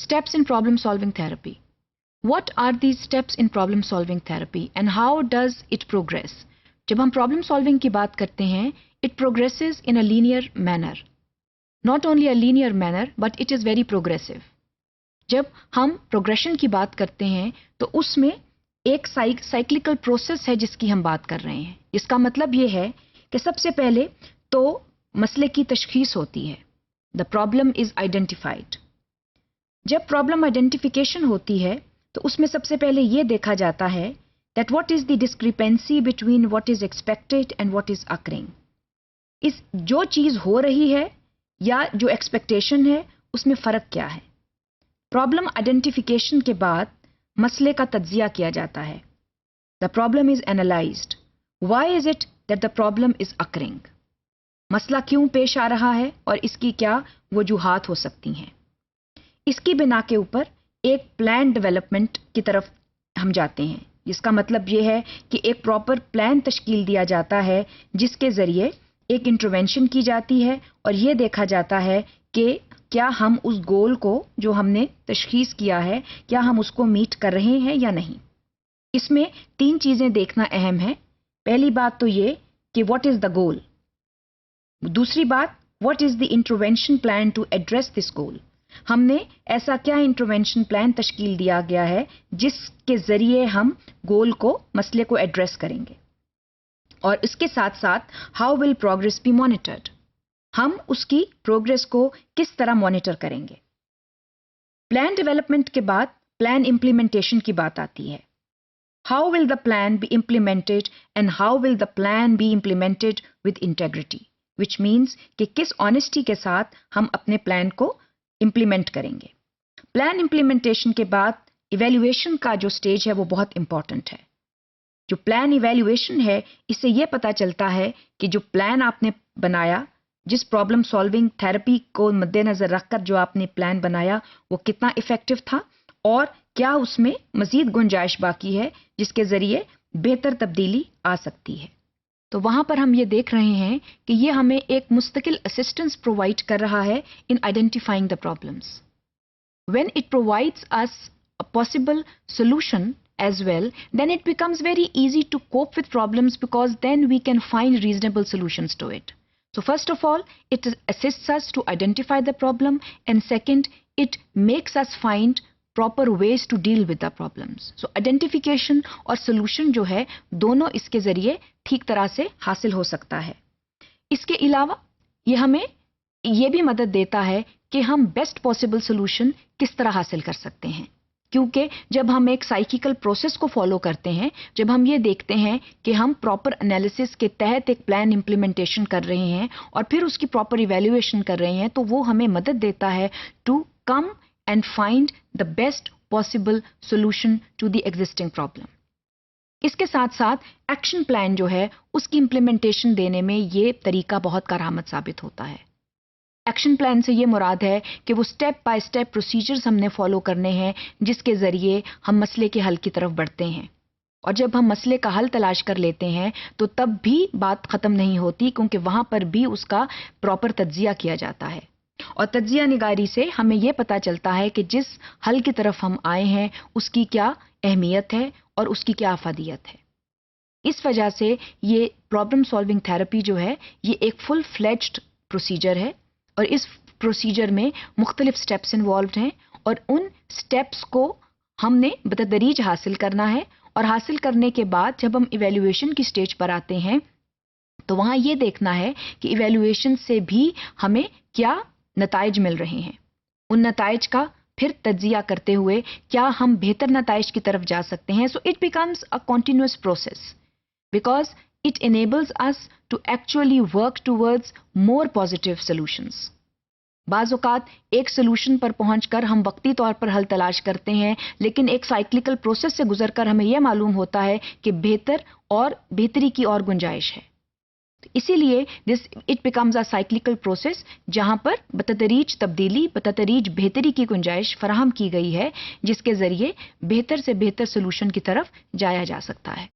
Steps in problem solving therapy. What are these steps in problem solving therapy and how does it progress? जब हम problem solving की बात करते हैं, it progresses in a linear manner. Not only a linear manner, but it is very progressive. जब हम progression की बात करते हैं, तो उसमें एक cyclical process है जिसकी हम बात कर रहे हैं. इसका मतलब ये है कि सबसे पहले तो मसले की तशखीस होती है. The problem is identified. जब प्रॉब्लम आइडेंटिफिकेशन होती है तो उसमें सबसे पहले ये देखा जाता है that what is the discrepancy between what is expected and what is occurring. इस जो चीज हो रही है या जो एक्सपेक्टेशन है उसमें फर्क क्या है. प्रॉब्लम आइडेंटिफिकेशन के बाद मसले का तज्जिया किया जाता है. The problem is analysed. Why is it that the problem is occurring. मसला क्यों पेश आ रहा है और इसकी क्या वजूहात हो सकती हैं. इसकी बिना के ऊपर एक प्लान डेवलपमेंट की तरफ हम जाते हैं, जिसका मतलब ये है कि एक प्रॉपर प्लान तश्कील दिया जाता है जिसके ज़रिए एक इंटरवेंशन की जाती है और ये देखा जाता है कि क्या हम उस गोल को जो हमने तशखीस किया है क्या हम उसको मीट कर रहे हैं या नहीं. इसमें 3 चीज़ें देखना अहम है. पहली बात तो ये कि व्हाट इज़ द गोल. दूसरी बात, what is the intervention plan to address this goal. हमने ऐसा क्या इंटरवेंशन प्लान तश्कील दिया गया है जिसके जरिए हम गोल को मसले को एड्रेस करेंगे. और इसके साथ साथ how will progress B monitored. हम उसकी प्रोग्रेस को किस तरह मॉनिटर करेंगे. प्लान डेवलपमेंट के बाद प्लान इंप्लीमेंटेशन की बात आती है. How will the plan B implemented and how will the plan B implemented with integrity, which means कि किस ऑनेस्टी के साथ हम अपने प्लान को इंप्लीमेंट करेंगे. प्लान इंप्लीमेंटेशन के बाद इवैल्यूएशन का जो स्टेज है वो बहुत इंपॉर्टेंट है. जो प्लान इवैल्यूएशन है इससे ये पता चलता है कि जो प्लान आपने बनाया, जिस प्रॉब्लम सॉल्विंग थेरेपी को मद्देनजर रखकर जो आपने प्लान बनाया वो कितना इफेक्टिव था और क्या उसमें मजीद गुंजाइश बाकी है जिसके जरिए बेहतर तब्दीली आ सकती है. तो वहां पर हम ये देख रहे हैं कि ये हमें एक मुस्तकिल असिस्टेंस प्रोवाइड कर रहा है in identifying the problems. When it provides us a possible solution as well, then it becomes very easy to cope with problems because then we can find reasonable solutions to it. So first of all, it assists us to identify the problem, and second, it makes us find proper ways to deal with the problems. So identification और solution जो है दोनों इसके जरिए ठीक तरह से हासिल हो सकता है. इसके अलावा ये हमें ये भी मदद देता है कि हम बेस्ट पॉसिबल सोल्यूशन किस तरह हासिल कर सकते हैं. क्योंकि जब हम एक साइकिकल प्रोसेस को फॉलो करते हैं, जब हम ये देखते हैं कि हम प्रॉपर एनालिसिस के तहत एक प्लान इंप्लीमेंटेशन कर रहे हैं और फिर उसकी प्रॉपर इवैल्यूएशन कर रहे हैं, तो वो हमें मदद देता है to come and find the best possible solution to the existing problem. इसके साथ साथ एक्शन प्लान जो है उसकी इंप्लीमेंटेशन देने में ये तरीका बहुत कारआमद साबित होता है. एक्शन प्लान से ये मुराद है कि वो स्टेप बाय स्टेप प्रोसीजर्स हमने फॉलो करने हैं जिसके ज़रिए हम मसले के हल की तरफ बढ़ते हैं. और जब हम मसले का हल तलाश कर लेते हैं तो तब भी बात ख़त्म नहीं होती, क्योंकि वहाँ पर भी उसका प्रॉपर तज्जिया किया जाता है. और तज्जिया निगारी से हमें ये पता चलता है कि जिस हल की तरफ हम आए हैं उसकी क्या अहमियत है और उसकी क्या अफादियत है. इस वजह से ये प्रॉब्लम सॉल्विंग थेरेपी जो है ये एक फुल फ्लेज्ड प्रोसीजर है और इस प्रोसीजर में मुख्तलिफ स्टेप्स इन्वॉल्व हैं और उन स्टेप्स को हमने बतदरीज हासिल करना है. और हासिल करने के बाद जब हम इवैल्यूएशन की स्टेज पर आते हैं तो वहाँ ये देखना है कि इवैल्यूएशन से भी हमें क्या नताइज मिल रहे हैं. उन नताइज का फिर तज्जिया करते हुए क्या हम बेहतर नताइज की तरफ जा सकते हैं. So it becomes a continuous process because it enables us to actually work towards more positive solutions. बाज़ औक़ात एक सोल्यूशन पर पहुंचकर हम वक्ती तौर पर हल तलाश करते हैं, लेकिन एक साइक्लिकल प्रोसेस से गुजरकर हमें यह मालूम होता है कि बेहतर और बेहतरी की और गुंजाइश है. इसीलिए it becomes a cyclical process जहां पर बतदरीज तब्दीली, बतदरीज बेहतरी की गुंजाइश फराहम की गई है जिसके ज़रिए बेहतर से बेहतर सोल्यूशन की तरफ जाया जा सकता है.